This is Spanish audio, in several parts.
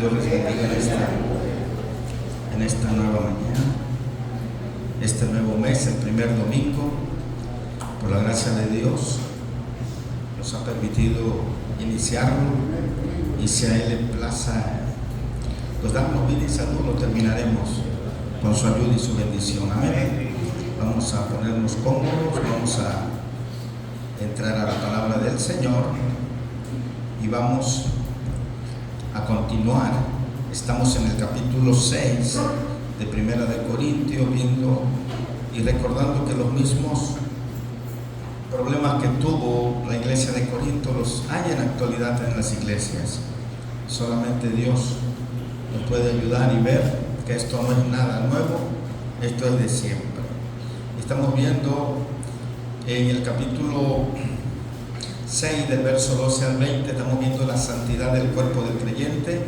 Dios les bendiga en esta nueva mañana, este nuevo mes, el primer domingo. Por la gracia de Dios nos ha permitido iniciarlo, y si a Él le plaza pues darnos vida y salud, lo terminaremos con su ayuda y su bendición. Amén. Vamos a ponernos cómodos, vamos a entrar a la palabra del Señor y vamos a continuar. Estamos en el capítulo 6 de Primera de Corintios, viendo y recordando que los mismos problemas que tuvo la iglesia de Corinto los hay en la actualidad en las iglesias. Solamente Dios nos puede ayudar y ver que esto no es nada nuevo, esto es de siempre. Estamos viendo en el capítulo 6 del verso 12 al 20, estamos viendo la santidad del cuerpo del creyente,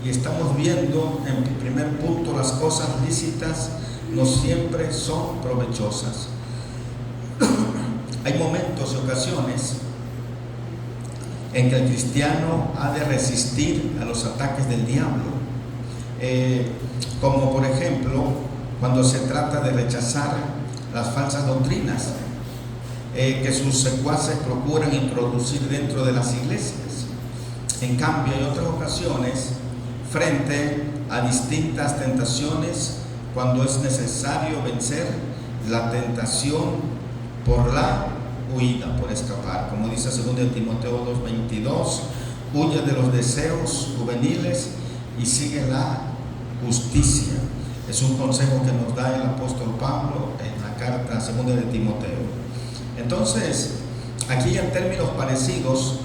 y estamos viendo en el primer punto: las cosas lícitas no siempre son provechosas. Hay momentos y ocasiones en que el cristiano ha de resistir a los ataques del diablo, como por ejemplo cuando se trata de rechazar las falsas doctrinas que sus secuaces procuran introducir dentro de las iglesias. En cambio, hay otras ocasiones frente a distintas tentaciones, cuando es necesario vencer la tentación por la huida, por escapar, como dice 2 Timoteo 2:22, huye de los deseos juveniles y sigue la justicia. Es un consejo que nos da el apóstol Pablo en la carta 2 de Timoteo. Entonces, aquí en términos parecidos,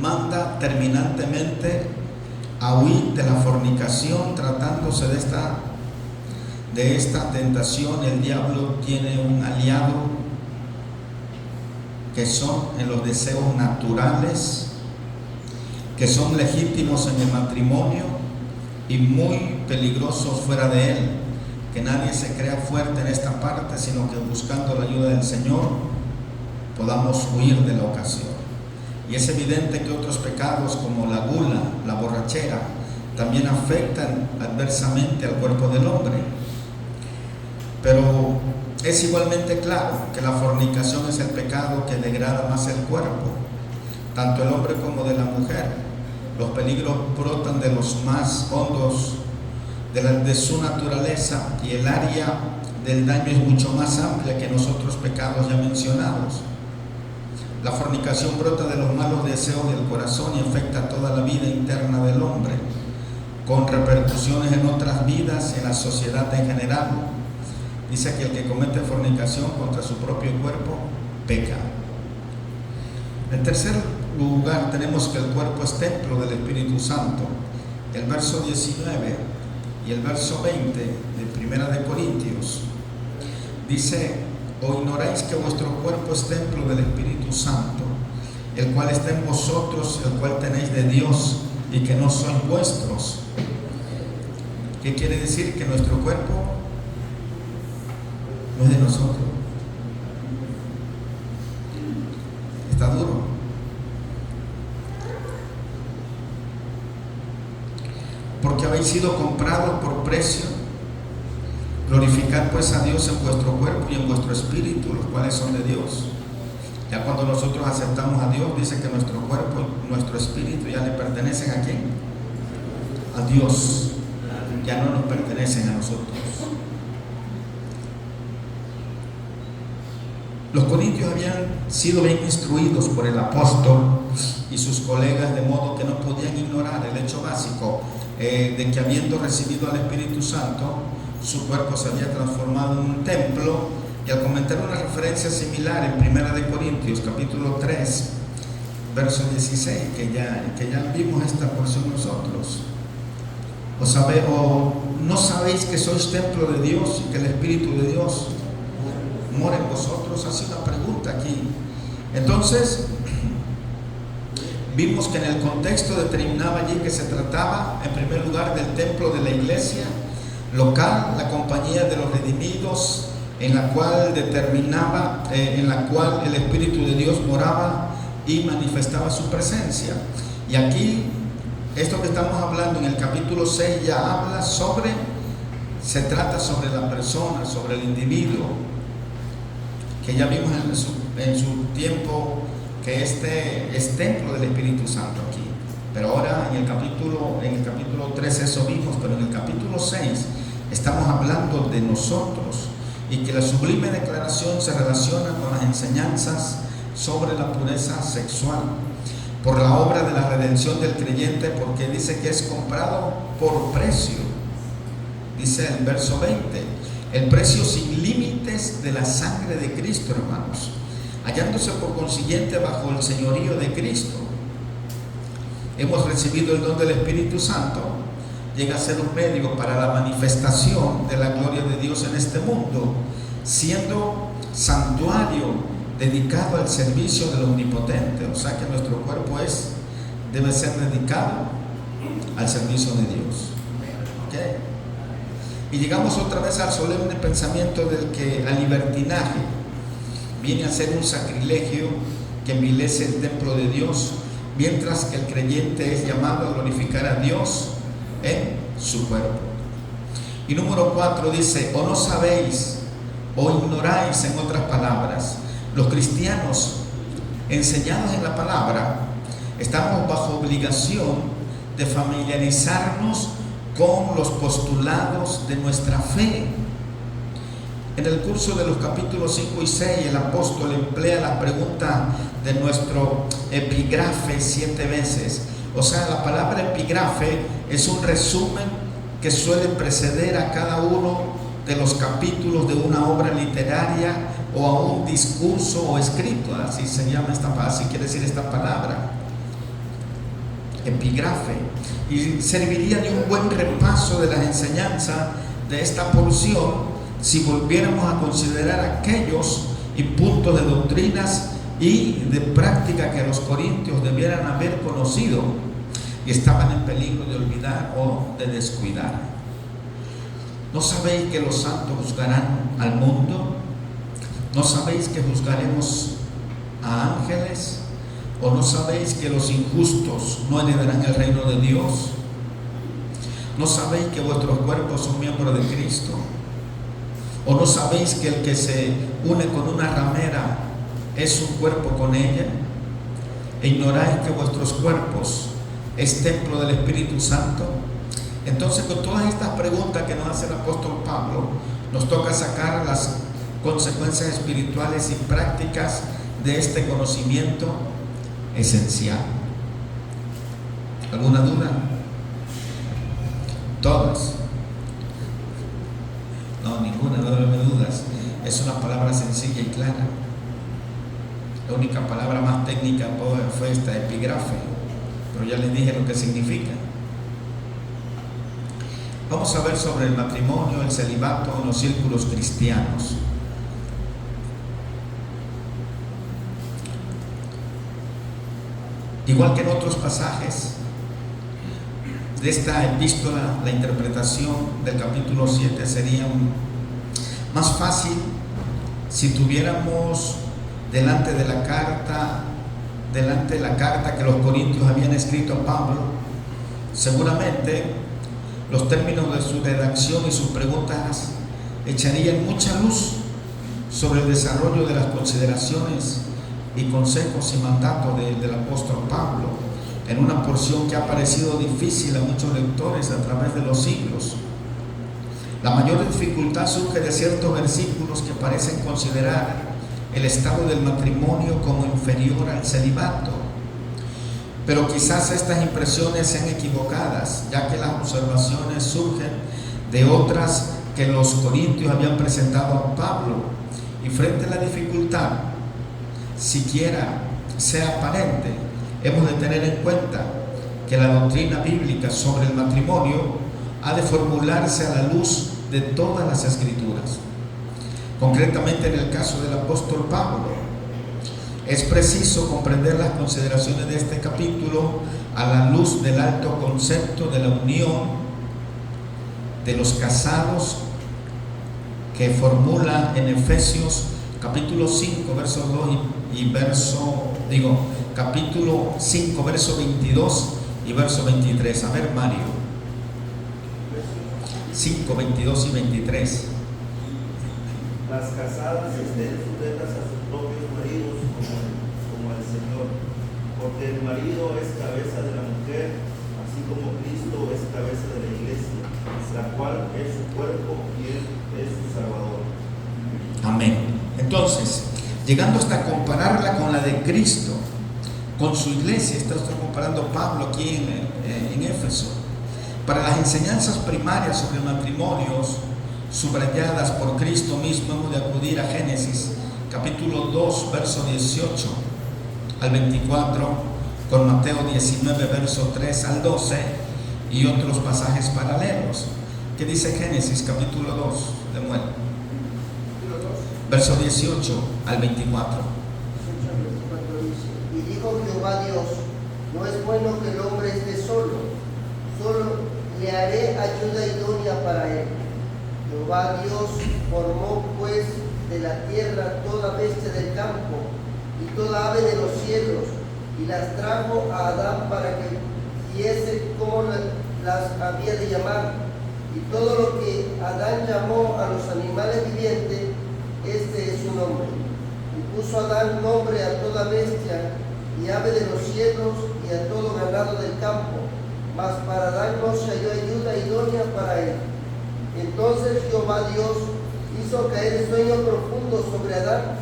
manda terminantemente a huir de la fornicación. Tratándose de esta tentación, el diablo tiene un aliado que son en los deseos naturales, que son legítimos en el matrimonio y muy peligrosos fuera de él. Que nadie se crea fuerte en esta parte, sino que buscando la ayuda del Señor podamos huir de la ocasión. Y es evidente que otros pecados como la gula, la borrachera, también afectan adversamente al cuerpo del hombre. Pero es igualmente claro que la fornicación es el pecado que degrada más el cuerpo, tanto el hombre como de la mujer. Los peligros brotan de los más hondos de su naturaleza, y el área del daño es mucho más amplia que los otros pecados ya mencionados. La fornicación brota de los malos deseos del corazón y afecta toda la vida interna del hombre, con repercusiones en otras vidas, en la sociedad en general. Dice que el que comete fornicación contra su propio cuerpo peca. En tercer lugar, tenemos que el cuerpo es templo del Espíritu Santo. El verso 19 y el verso 20 de Primera de Corintios dice: ¿o ignoráis que vuestro cuerpo es templo del Espíritu Santo, el cual está en vosotros, el cual tenéis de Dios, y que no sois vuestros? ¿Qué quiere decir? Que nuestro cuerpo no es de nosotros. Está duro. Porque habéis sido comprados por precio. Glorificad pues a Dios en vuestro cuerpo y en vuestro espíritu, los cuales son de Dios. Ya cuando nosotros aceptamos a Dios, dice que nuestro cuerpo y nuestro espíritu ya le pertenecen ¿a quién? A Dios. Ya no nos pertenecen a nosotros. Los corintios habían sido bien instruidos por el apóstol y sus colegas, de modo que no podían ignorar el hecho básico de que, habiendo recibido al Espíritu Santo, su cuerpo se había transformado en un templo. Y al comentar una referencia similar en Primera de Corintios capítulo 3 verso 16, que ya vimos esta porción nosotros: ¿o no sabéis que sois templo de Dios y que el Espíritu de Dios mora en vosotros? Hace una pregunta aquí. Entonces vimos que en el contexto determinaba allí que se trataba en primer lugar del templo de la iglesia local, la compañía de los redimidos, en la cual el Espíritu de Dios moraba y manifestaba su presencia. Y aquí esto que estamos hablando en el capítulo 6 ya habla se trata sobre la persona, sobre el individuo, que ya vimos en su tiempo que este es templo del Espíritu Santo aquí. Pero ahora en el capítulo 3 eso vimos, pero en el capítulo 6 estamos hablando de nosotros, y que la sublime declaración se relaciona con las enseñanzas sobre la pureza sexual por la obra de la redención del creyente, porque dice que es comprado por precio. Dice el verso 20, el precio sin límites de la sangre de Cristo, hermanos, hallándose por consiguiente bajo el señorío de Cristo. Hemos recibido el don del Espíritu Santo, llega a ser un medio para la manifestación de la gloria de Dios en este mundo, siendo santuario dedicado al servicio del Omnipotente. O sea que nuestro cuerpo debe ser dedicado al servicio de Dios. ¿Okay? Y llegamos otra vez al solemne pensamiento del que al libertinaje viene a ser un sacrilegio que envilece el templo de Dios, mientras que el creyente es llamado a glorificar a Dios en su cuerpo. Y número 4 dice, o no sabéis, o ignoráis, en otras palabras, los cristianos enseñados en la palabra estamos bajo obligación de familiarizarnos con los postulados de nuestra fe. En el curso de los capítulos 5 y 6 el apóstol emplea la pregunta de nuestro epígrafe 7 veces. O sea, la palabra epígrafe es un resumen que suele preceder a cada uno de los capítulos de una obra literaria o a un discurso o escrito, así se llama así quiere decir esta palabra, epígrafe, y serviría de un buen repaso de las enseñanzas de esta porción si volviéramos a considerar aquellos y puntos de doctrinas y de práctica que los corintios debieran haber conocido y estaban en peligro de olvidar o de descuidar. ¿No sabéis que los santos juzgarán al mundo? ¿No sabéis que juzgaremos a ángeles? ¿O no sabéis que los injustos no heredarán el reino de Dios? ¿No sabéis que vuestros cuerpos son miembros de Cristo? ¿O no sabéis que el que se une con una ramera es un cuerpo con ella? ¿E ignoráis que vuestros cuerpos es templo del Espíritu Santo? Entonces, con todas estas preguntas que nos hace el apóstol Pablo, nos toca sacar las consecuencias espirituales y prácticas de este conocimiento esencial. ¿Alguna duda? Todas. No, ninguna, no me dudas. Es una palabra sencilla y clara. La única palabra más técnica fue esta, epígrafe, pero ya les dije lo que significa. Vamos a ver sobre el matrimonio, el celibato en los círculos cristianos. Igual que en otros pasajes de esta epístola, la interpretación del capítulo 7 sería más fácil si tuviéramos delante de la carta que los corintios habían escrito a Pablo. Seguramente los términos de su redacción y sus preguntas echarían mucha luz sobre el desarrollo de las consideraciones y consejos y mandatos del apóstol Pablo en una porción que ha parecido difícil a muchos lectores a través de los siglos. La mayor dificultad surge de ciertos versículos que parecen considerar el estado del matrimonio como inferior al celibato. Pero quizás estas impresiones sean equivocadas, ya que las observaciones surgen de otras que los corintios habían presentado a Pablo. Y frente a la dificultad, siquiera sea aparente, hemos de tener en cuenta que la doctrina bíblica sobre el matrimonio ha de formularse a la luz de todas las escrituras. Concretamente en el caso del apóstol Pablo, es preciso comprender las consideraciones de este capítulo a la luz del alto concepto de la unión de los casados que formula en Efesios capítulo 5 verso 2 capítulo 5 verso 22 y verso 23. A ver, Mario. 5, 22 y 23. Las casadas estén sujetas a sus propios maridos como al Señor, porque el marido es cabeza de la mujer, así como Cristo es cabeza de la iglesia, la cual es su cuerpo y él es su Salvador. Amén. Entonces, llegando hasta compararla con la de Cristo, con su iglesia, está comparando Pablo aquí en Éfeso. Para las enseñanzas primarias sobre matrimonios, subrayadas por Cristo mismo, hemos de acudir a Génesis capítulo 2, verso 18 al 24, con Mateo 19, verso 3 al 12 y otros pasajes paralelos. ¿Qué dice Génesis capítulo 2, Lemuel? Verso 18 al 24. Y dijo Jehová Dios: no es bueno que el hombre esté solo le haré ayuda idónea para él. Jehová Dios formó pues de la tierra toda bestia del campo y toda ave de los cielos, y las trajo a Adán para que viese cómo las había de llamar. Y todo lo que Adán llamó a los animales vivientes, este es su nombre. Y puso Adán nombre a toda bestia y ave de los cielos y a todo ganado del campo, mas para Adán no se halló ayuda idónea para él. Entonces Jehová Dios hizo caer sueño profundo sobre Adán,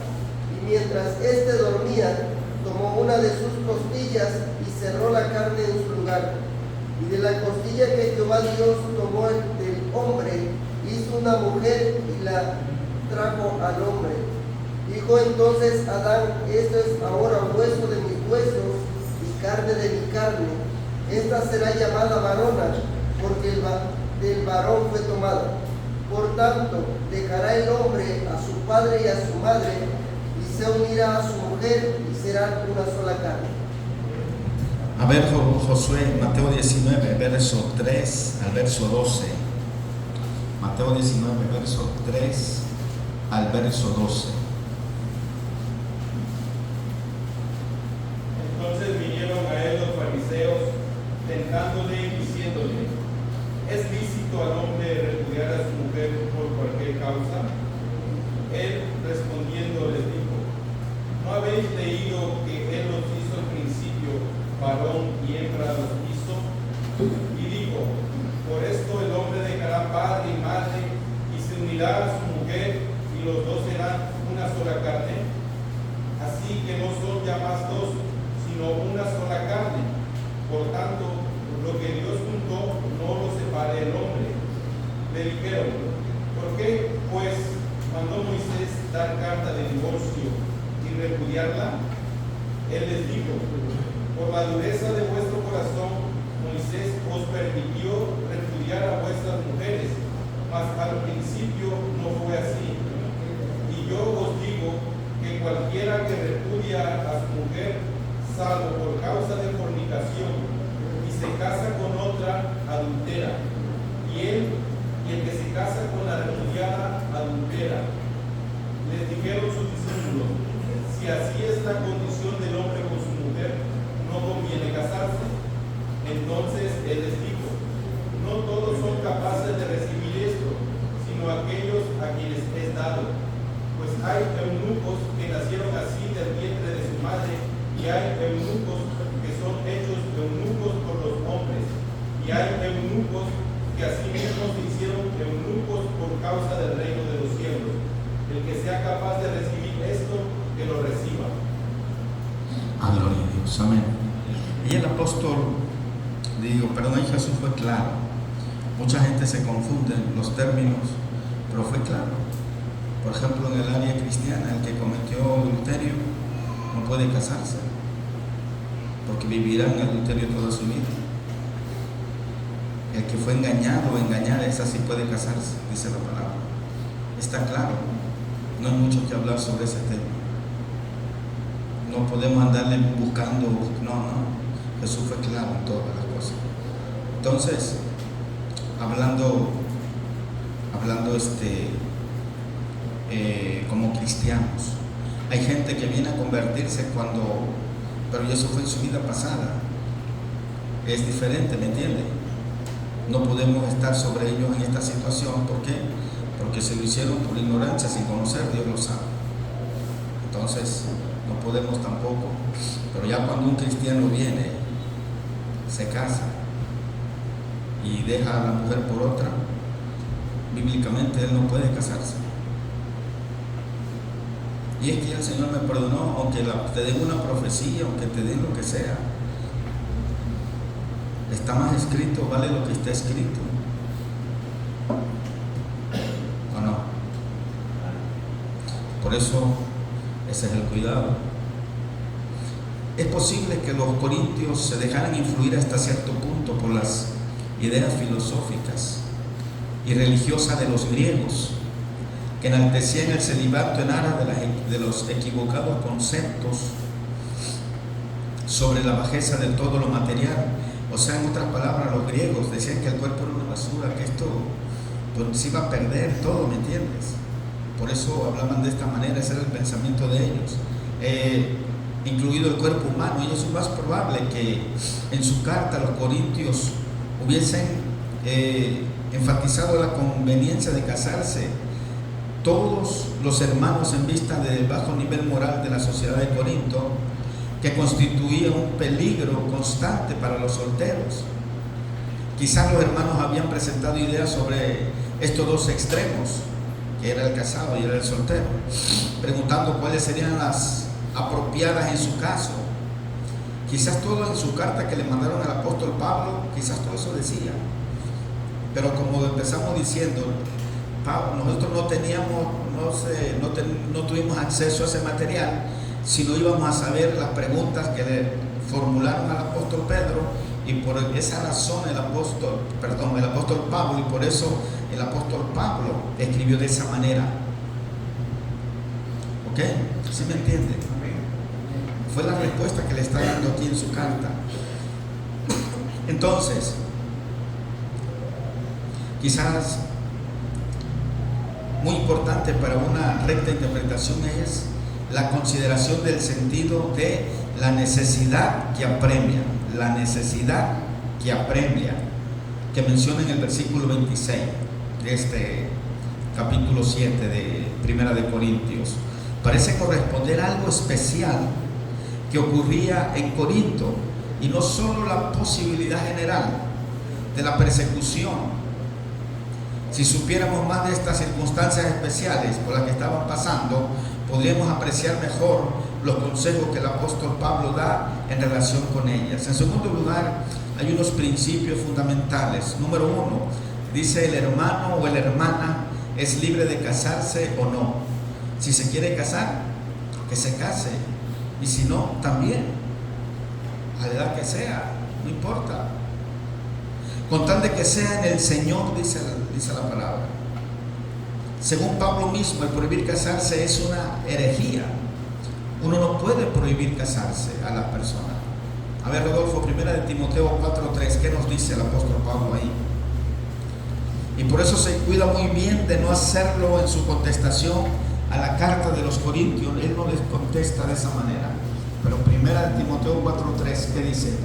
y mientras éste dormía, tomó una de sus costillas y cerró la carne en su lugar. Y de la costilla que Jehová Dios tomó del hombre, hizo una mujer y la trajo al hombre. Dijo entonces Adán: esto es ahora hueso de mis huesos y carne de mi carne. Esta será llamada varona, porque del varón fue tomada. Por tanto, dejará el hombre a su padre y a su madre, y se unirá a su mujer, y serán una sola carne. A ver, Josué, Mateo 19, verso 3 al verso 12. Mateo 19, verso 3 al verso 12. Entonces vinieron a él los fariseos, tentándole y diciéndole: ¿es lícito al hombre repudiar a su mujer por cualquier causa? Él respondiendo les dijo: ¿no habéis leído que él los hizo al principio, varón y hembra los hizo? Y dijo: por esto el hombre dejará padre y madre y se unirá a su mujer, y los dos serán una sola carne. Así que no son ya más dos, sino una sola carne. Por tanto, lo que Dios juntó, no lo separe el hombre. Le dijeron: ¿por qué, pues, mandó Moisés dar carta de divorcio y repudiarla? Él les dijo: por la dureza de vuestro corazón, Moisés os permitió repudiar a vuestras mujeres, mas al principio no fue así. Y yo os digo que cualquiera que repudia a su mujer, salvo por causa de fornicación, y se casa con otra, adultera. Y el que se casa con la repudiada, adultera. Les dijeron sus discípulos: si así es la condición del hombre con su mujer, ¿no conviene casarse? Entonces él les dijo: no todos son capaces de recibir esto, sino aquellos a quienes es dado. Pues hay eunucos que nacieron así del vientre de su madre, y hay eunucos que son hechos eunucos por los hombres, y hay eunucos que asimismo se hicieron eunucos por causa del reino de los cielos. El que sea capaz de recibir esto, que lo reciba. Gloria a Dios, amén. Y el apóstol, perdón, Jesús fue claro. Mucha gente se confunde en los términos, pero fue claro. Por ejemplo, en el área cristiana, el que cometió adulterio no puede casarse, porque vivirá en adulterio toda su vida. El que fue engañado o engañada, esa sí puede casarse, dice la palabra. Está claro, no hay mucho que hablar sobre ese tema. No podemos andarle buscando, no. Jesús fue claro en todas las cosas. Entonces, hablando como cristianos, hay gente que viene a convertirse pero eso fue en su vida pasada. es diferente, ¿me entiende? No podemos estar sobre ellos en esta situación. ¿Por qué? Porque se lo hicieron por ignorancia, sin conocer, Dios lo sabe. Entonces, no podemos tampoco. Pero ya cuando un cristiano viene, se casa y deja a la mujer por otra, bíblicamente él no puede casarse. Y es que el Señor me perdonó, aunque te den una profecía, aunque te den lo que sea, está más escrito, vale lo que está escrito. ¿O no? Por eso, ese es el cuidado. Es posible que los corintios se dejaran influir hasta cierto punto por las ideas filosóficas y religiosas de los griegos, que enaltecían el celibato en aras de los equivocados conceptos sobre la bajeza de todo lo material. O sea, en otras palabras, los griegos decían que el cuerpo era una basura, que esto pues, se iba a perder todo, ¿me entiendes? Por eso hablaban de esta manera, ese era el pensamiento de ellos, incluido el cuerpo humano. Y eso es más probable que en su carta los corintios hubiesen enfatizado la conveniencia de casarse todos los hermanos en vista del bajo nivel moral de la sociedad de Corinto, que constituía un peligro constante para los solteros. Quizás los hermanos habían presentado ideas sobre estos dos extremos, que era el casado y era el soltero, preguntando cuáles serían las apropiadas en su caso. Quizás todo en su carta que le mandaron al apóstol Pablo, quizás todo eso decía. Pero como empezamos diciendo, nosotros no tuvimos acceso a ese material, sino íbamos a saber las preguntas que le formularon al apóstol Pedro, y por esa razón el apóstol Pablo, y por eso el apóstol Pablo escribió de esa manera. ¿Ok? ¿Sí me entiende? Fue la respuesta que le está dando aquí en su carta. Entonces, quizás muy importante para una recta interpretación es la consideración del sentido de la necesidad que apremia, que menciona en el versículo 26 de este capítulo 7 de Primera de Corintios. Parece corresponder a algo especial que ocurría en Corinto, y no solo la posibilidad general de la persecución. Si supiéramos más de estas circunstancias especiales por las que estaban pasando, podríamos apreciar mejor los consejos que el apóstol Pablo da en relación con ellas. En segundo lugar, hay unos principios fundamentales. Número 1, dice: el hermano o la hermana es libre de casarse o no. Si se quiere casar, que se case, y si no, también, a la edad que sea, no importa, con tal de que sea en el Señor, dice la palabra. Según Pablo mismo, el prohibir casarse es una herejía. Uno no puede prohibir casarse a las personas. A ver, Rodolfo, 1 de Timoteo 4:3, ¿qué nos dice el apóstol Pablo ahí? Y por eso se cuida muy bien de no hacerlo en su contestación a la carta de los Corintios. Él no les contesta de esa manera. Pero 1 de Timoteo 4:3, ¿qué dice?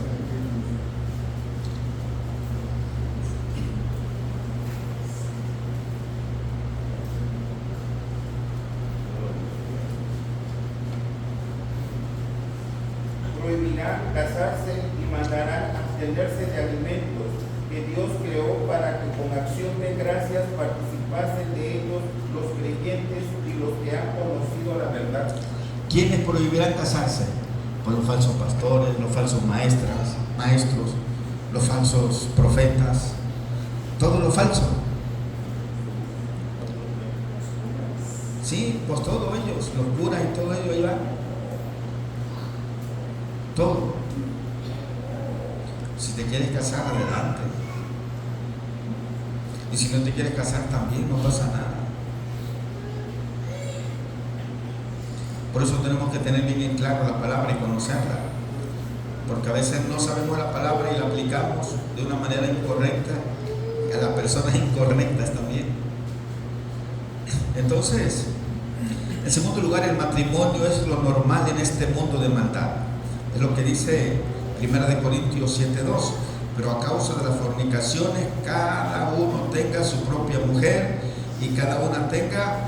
Prohibirán casarse y mandarán abstenerse de alimentos que Dios creó para que con acción de gracias participasen de ellos los creyentes y los que han conocido la verdad. ¿Quiénes prohibirán casarse? Pues los falsos pastores, los falsos maestros, los falsos profetas, todo lo falso. Sí, pues todos ellos, los curas y todo ello ahí van. Todo. Si te quieres casar, adelante. Y si no te quieres casar también, no pasa nada. Por eso tenemos que tener bien en claro la palabra y conocerla. Porque a veces no sabemos la palabra y la aplicamos de una manera incorrecta a las personas incorrectas también. Entonces, en segundo lugar, el matrimonio es lo normal en este mundo de maldad. Es lo que dice 1 de Corintios 7:2. pero a causa de las fornicaciones cada uno tenga su propia mujer y cada una tenga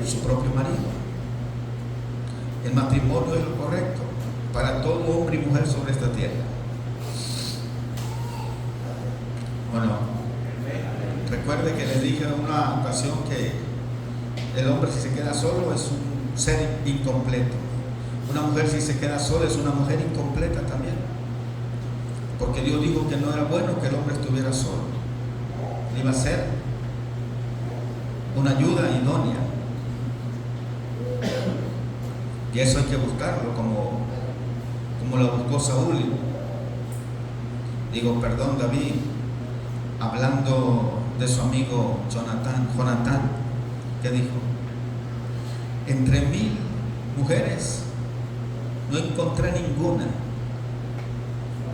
su propio marido. El matrimonio es lo correcto para todo hombre y mujer sobre esta tierra. Bueno, recuerde que les dije en una ocasión que el hombre, si se queda solo, es un ser incompleto. Una mujer, si se queda sola, es una mujer incompleta también, porque Dios dijo que no era bueno que el hombre estuviera solo. Iba a ser una ayuda idónea, y eso hay que buscarlo, como lo buscó Saúl. David, hablando de su amigo Jonatán, que dijo: entre 1000 mujeres no encontré ninguna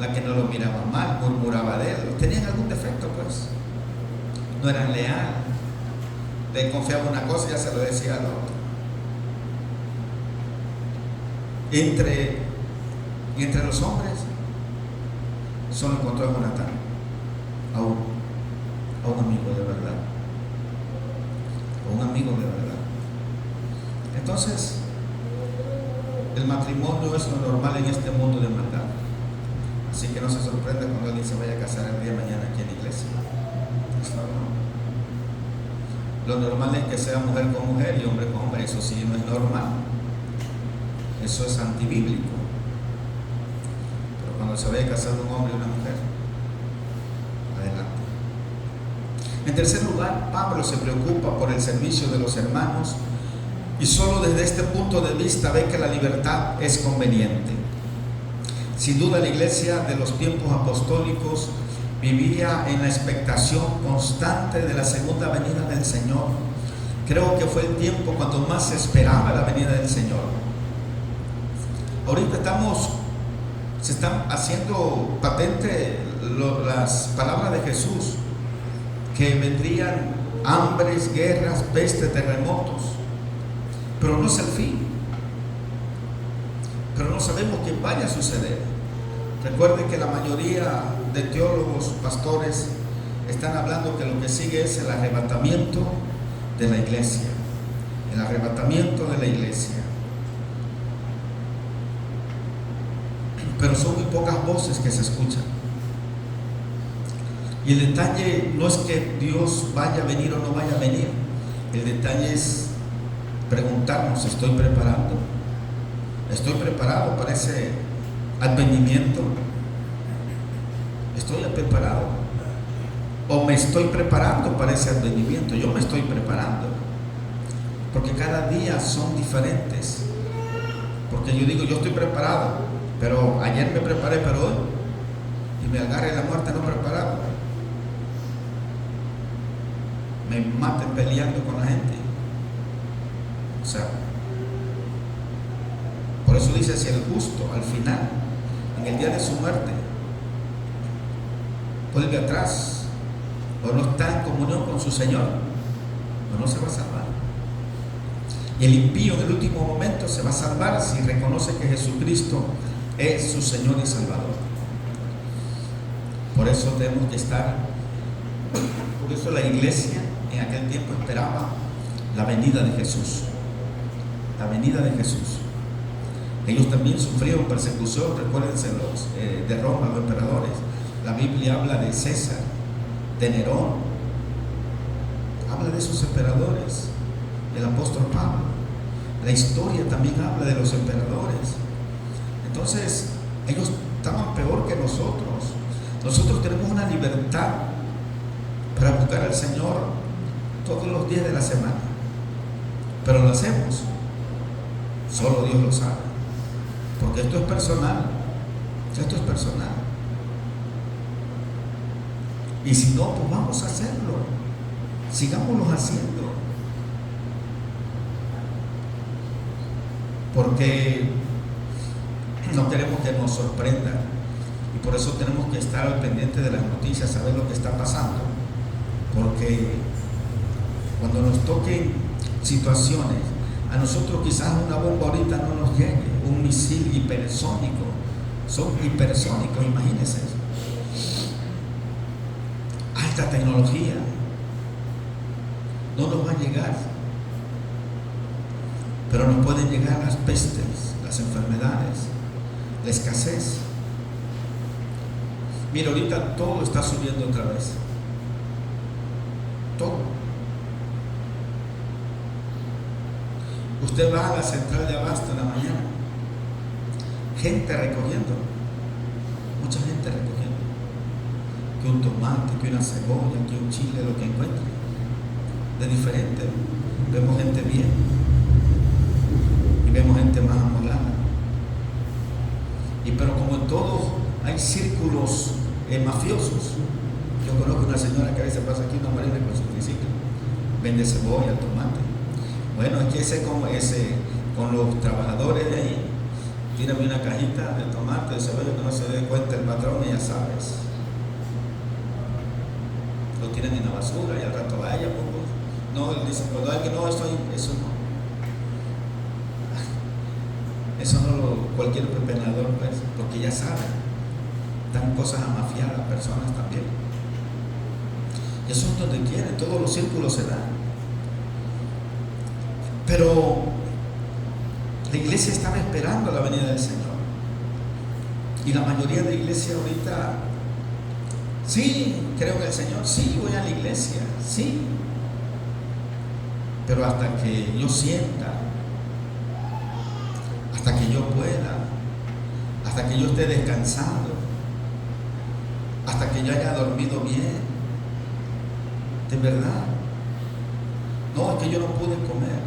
la que no lo miraba mal, murmuraba de él, tenían algún defecto, pues no eran leales, le confiaba una cosa y ya se lo decía al otro. Entre los hombres solo encontró a Jonatán, a un amigo de verdad, Entonces, el matrimonio es lo normal en este mundo de maldad. Así que no se sorprenda cuando alguien se vaya a casar el día de mañana aquí en la iglesia. Es normal. Lo normal es que sea mujer con mujer y hombre con hombre. Eso sí no es normal. Eso es antibíblico. Pero cuando se vaya a casar un hombre y una mujer, adelante. En tercer lugar, Pablo se preocupa por el servicio de los hermanos, y solo desde este punto de vista ve que la libertad es conveniente. Sin duda, la iglesia de los tiempos apostólicos vivía en la expectación constante de la segunda venida del Señor. Creo que fue el tiempo cuando más se esperaba la venida del Señor. Ahorita se están haciendo patente las palabras de Jesús, que vendrían hambres, guerras, pestes, terremotos, pero no es el fin. Pero no sabemos qué vaya a suceder. Recuerden que la mayoría de teólogos, pastores, están hablando que lo que sigue es el arrebatamiento de la iglesia. El arrebatamiento de la iglesia. Pero son muy pocas voces que se escuchan. Y el detalle no es que Dios vaya a venir o no vaya a venir. El detalle es preguntarnos: ¿estoy preparando? ¿Estoy preparado para ese advenimiento? ¿Estoy preparado? ¿O me estoy preparando para ese advenimiento? Yo me estoy preparando, porque cada día son diferentes. Porque yo digo, yo estoy preparado, pero ayer me preparé, pero hoy, y me agarre la muerte no preparado, me maten peleando con la gente. O sea, por eso dice: si el justo al final, en el día de su muerte, vuelve atrás o no está en comunión con su Señor, no se va a salvar. Y el impío en el último momento se va a salvar si reconoce que Jesucristo es su Señor y Salvador. Por eso tenemos que estar. Por eso la iglesia en aquel tiempo esperaba la venida de Jesús. La venida de Jesús. Ellos también sufrieron persecución. Recuérdense de Roma, los emperadores. La Biblia habla de César, de Nerón, habla de esos emperadores. El apóstol Pablo, la historia también habla de los emperadores. Entonces, ellos estaban peor que nosotros. Nosotros tenemos una libertad para buscar al Señor todos los días de la semana, pero lo hacemos, solo Dios lo sabe, porque esto es personal. Y si no, pues vamos a hacerlo, sigámoslo haciendo, porque no queremos que nos sorprendan, y por eso tenemos que estar al pendiente de las noticias, saber lo que está pasando, porque cuando nos toquen situaciones, a nosotros quizás una bomba ahorita no nos llegue, un misil hipersónico, son hipersónicos, imagínense. alta tecnología. No nos va a llegar, pero nos pueden llegar las pestes, las enfermedades, la escasez. Mira, ahorita todo está subiendo otra vez. Todo. Usted va a la central de abasto en la mañana, gente recogiendo, mucha gente recogiendo, que un tomate, que una cebolla, que un chile, lo que encuentre, de diferente. Vemos gente bien y vemos gente más amolada. Y pero como en todo hay círculos mafiosos. Yo conozco una señora que a veces pasa aquí, una marina con su triciclo, vende cebolla, tomate. Bueno, es que ese con los trabajadores de ahí, tírame una cajita de tomate, de cebolla, que no se dé cuenta el patrón y ya sabes. Lo tiran en la basura y al rato vaya, pues, no, él dice, cuando alguien no, eso no. Eso no cualquier pepenador, pues, porque ya saben. Dan cosas amafiadas a personas también. Eso es donde quieren, todos los círculos se dan. Pero la iglesia estaba esperando la venida del Señor. Y la mayoría de la iglesia ahorita, sí, creo en el Señor, sí, voy a la iglesia, sí. Pero hasta que yo sienta, hasta que yo pueda, hasta que yo esté descansado, hasta que yo haya dormido bien, de verdad. No, es que yo no pude comer.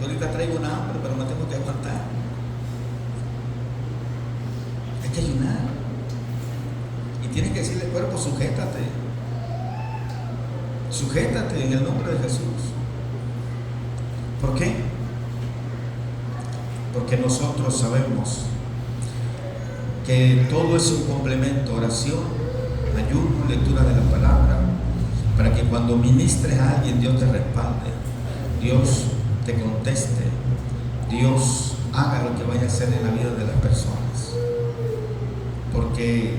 Yo ahorita traigo un hambre, pero me tengo que aguantar. Hay que ayunar. Y tienes que decirle, cuerpo, sujétate. Sujétate en el nombre de Jesús. ¿Por qué? Porque nosotros sabemos que todo es un complemento, oración, ayuno, lectura de la palabra, para que cuando ministres a alguien, Dios te respalde, Dios te conteste, Dios haga lo que vaya a hacer en la vida de las personas. Porque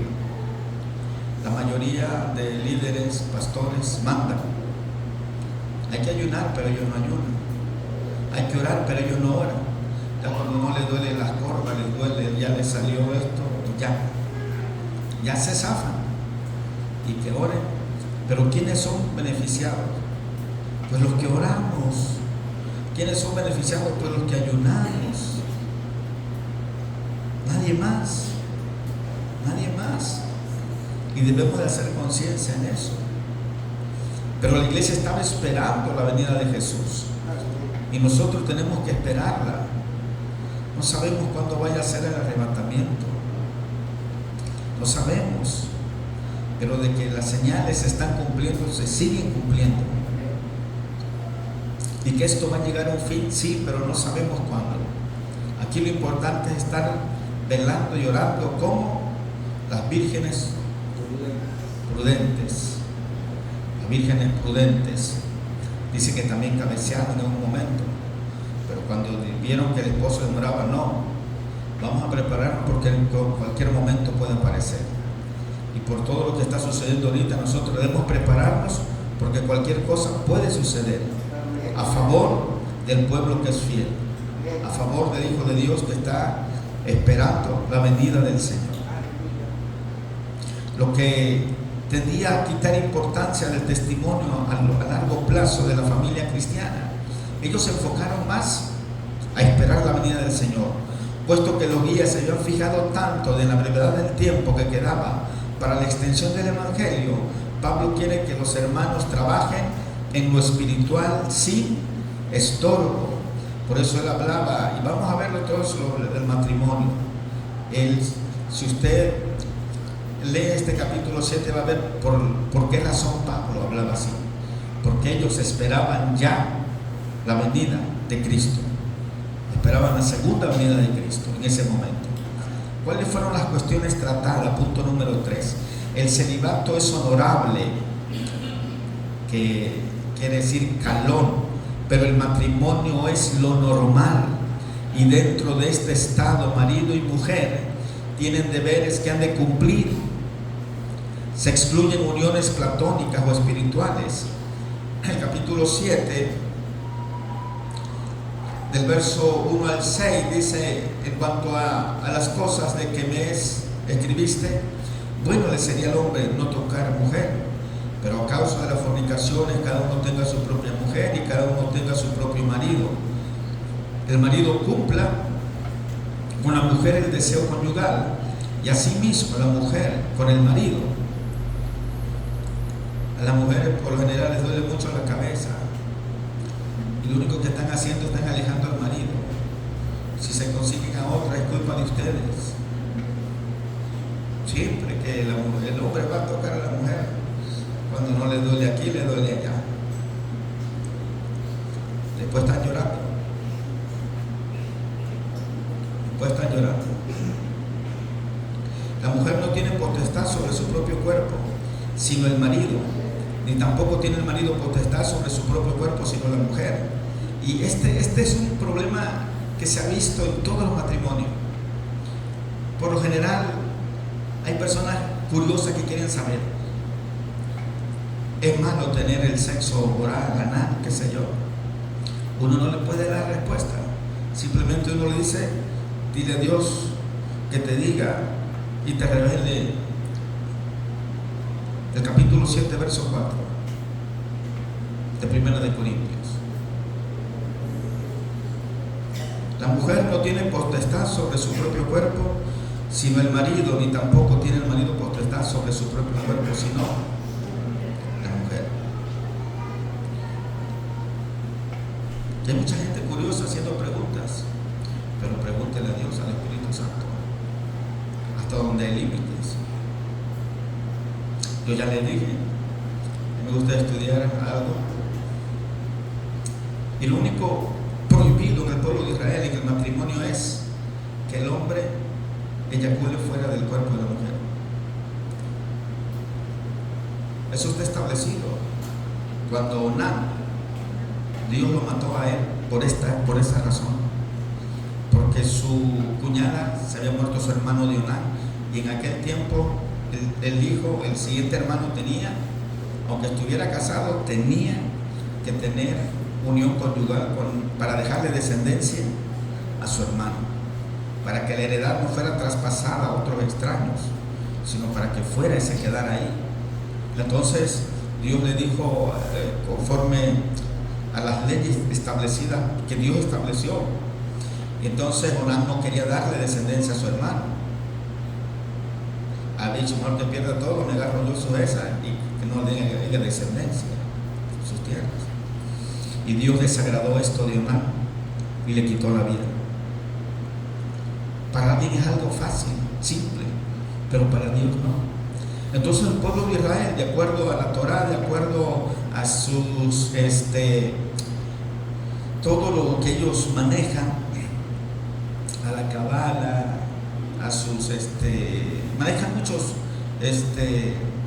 la mayoría de líderes, pastores, mandan. Hay que ayunar, pero ellos no ayunan. Hay que orar, pero ellos no oran. Ya cuando no les duele las corvas, les duele, ya les salió esto, ya se zafan. Y que oren. Pero ¿quiénes son beneficiados? Pues los que oramos. ¿Quiénes son beneficiados? Pues los que ayunamos. Nadie más. Nadie más. Y debemos de hacer conciencia en eso. Pero la iglesia estaba esperando la venida de Jesús. Y nosotros tenemos que esperarla. No sabemos cuándo vaya a ser el arrebatamiento. No sabemos. Pero de que las señales se están cumpliendo, se siguen cumpliendo. Y que esto va a llegar a un fin, sí, pero no sabemos cuándo. Aquí lo importante es estar velando y orando como las vírgenes prudentes. Las vírgenes prudentes. Dice que también cabecearon en un momento. Pero cuando vieron que el esposo demoraba, no. Vamos a prepararnos porque en cualquier momento puede aparecer. Y por todo lo que está sucediendo ahorita, nosotros debemos prepararnos porque cualquier cosa puede suceder a favor del pueblo que es fiel, a favor del Hijo de Dios que está esperando la venida del Señor. Lo que tendría a quitar importancia del testimonio a largo plazo de la familia cristiana, ellos se enfocaron más a esperar la venida del Señor, puesto que los guías se habían fijado tanto de la brevedad del tiempo que quedaba para la extensión del Evangelio. Pablo quiere que los hermanos trabajen en lo espiritual sin estorbo. Por eso él hablaba, y vamos a verlo todo sobre el matrimonio. Si usted lee este capítulo 7 va a ver por qué razón Pablo hablaba así. Porque ellos esperaban ya la venida de Cristo. Esperaban la segunda venida de Cristo en ese momento. ¿Cuáles fueron las cuestiones tratadas? Punto número 3. El celibato es honorable, que quiere decir calón, pero el matrimonio es lo normal. Y dentro de este estado, marido y mujer tienen deberes que han de cumplir. Se excluyen uniones platónicas o espirituales. El capítulo 7, del verso 1 al 6, dice en cuanto a las cosas de que me escribiste: bueno le sería al hombre no tocar mujer, pero a causa de las fornicaciones cada uno tenga su propia mujer y cada uno tenga su propio marido. El marido cumpla con la mujer el deseo conyugal, y asimismo la mujer con el marido. A las mujeres por lo general les duele mucho la cabeza, y lo único que están haciendo es están alejando al marido. Si se consiguen a otra, es culpa de ustedes. Siempre que el hombre va a tocar a la mujer, cuando no le duele aquí, le duele allá. Después están llorando. La mujer no tiene potestad sobre su propio cuerpo, sino el marido, ni tampoco tiene el marido potestad sobre su propio cuerpo, sino la mujer. Y este es un problema que se ha visto en todos los matrimonios. Por lo general, hay personas curiosas que quieren saber: ¿es malo tener el sexo oral, anal, qué sé yo? Uno no le puede dar respuesta. Simplemente uno le dice: dile a Dios que te diga y te revele. El capítulo 7, verso 4 de 1 de Corintios. La mujer no tiene potestad sobre su propio cuerpo, sino el marido, ni tampoco tiene el marido potestad sobre su propio cuerpo, sino la mujer. Y hay mucha gente curiosa haciendo preguntas, pero pregúntele a Dios, al Espíritu Santo, hasta donde hay límites. Yo ya le dije, me gusta estudiar algo, y lo único prohibido en el pueblo de Israel y en el matrimonio es que el hombre eyacule fuera del cuerpo de la mujer. Eso está establecido. Cuando Onán, Dios lo mató a él por esa razón, porque su cuñada se había muerto, su hermano de Onán, y en aquel tiempo el siguiente hermano tenía, aunque estuviera casado, tenía que tener unión conyugal para dejarle descendencia a su hermano, para que la heredad no fuera traspasada a otros extraños, sino para que fuera y se quedara ahí. Entonces Dios le dijo, conforme a las leyes establecidas que Dios estableció, y entonces Onán no quería darle descendencia a su hermano. Había dicho: mejor que pierda todo, me agarro yo su esa y que no le haya descendencia a sus tierras. Y Dios desagradó esto de Onán y le quitó la vida. Para alguien es algo fácil, simple, pero para Dios no. Entonces el pueblo de Israel, de acuerdo a la Torá, de acuerdo a sus todo lo que ellos manejan, a la Cabala, a sus manejan muchos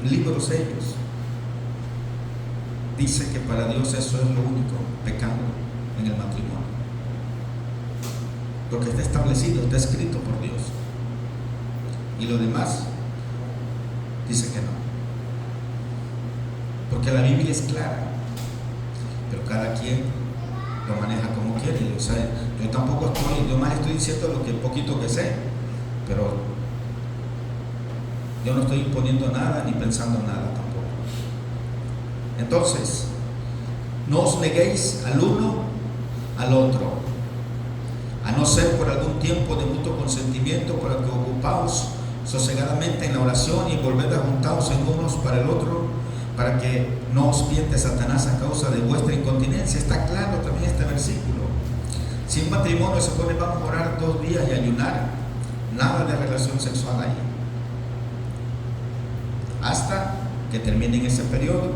libros ellos. Dice que para Dios eso es lo único pecado en el matrimonio, porque está establecido, está escrito por Dios, y lo demás dice que no, porque la Biblia es clara, pero cada quien lo maneja como quiere. O sea, yo tampoco yo más estoy diciendo lo que poquito que sé, pero yo no estoy imponiendo nada ni pensando nada tampoco. Entonces, no os neguéis al uno al otro, a no ser por algún tiempo de mutuo consentimiento, para que ocupaos sosegadamente en la oración y volved a juntaros en unos para el otro, para que no os tiente Satanás a causa de vuestra incontinencia. Está claro también este versículo. Si un matrimonio se pone, vamos a orar 2 días y ayunar, nada de relación sexual ahí, hasta que terminen ese periodo.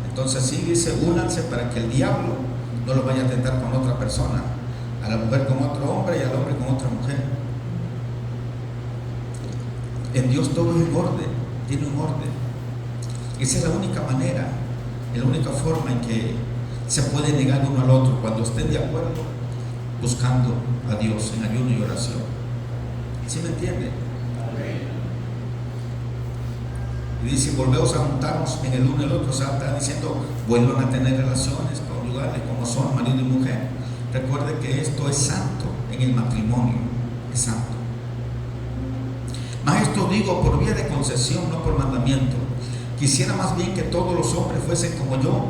Entonces sí dice: únanse para que el diablo no los vaya a tentar con otra persona, a la mujer con otro hombre y al hombre con otra mujer. En Dios todo es en orden, tiene un orden. Esa es la única manera, la única forma en que se puede negar uno al otro, cuando estén de acuerdo, buscando a Dios en ayuno y oración. ¿Sí me entienden? Y dice, volveos a juntarnos en el uno y el otro. O sea, está diciendo, vuelvan a tener relaciones conyugales como son marido y mujer. Recuerde que esto es santo en el matrimonio, es santo. Mas esto digo por vía de concesión, no por mandamiento. Quisiera más bien que todos los hombres fuesen como yo,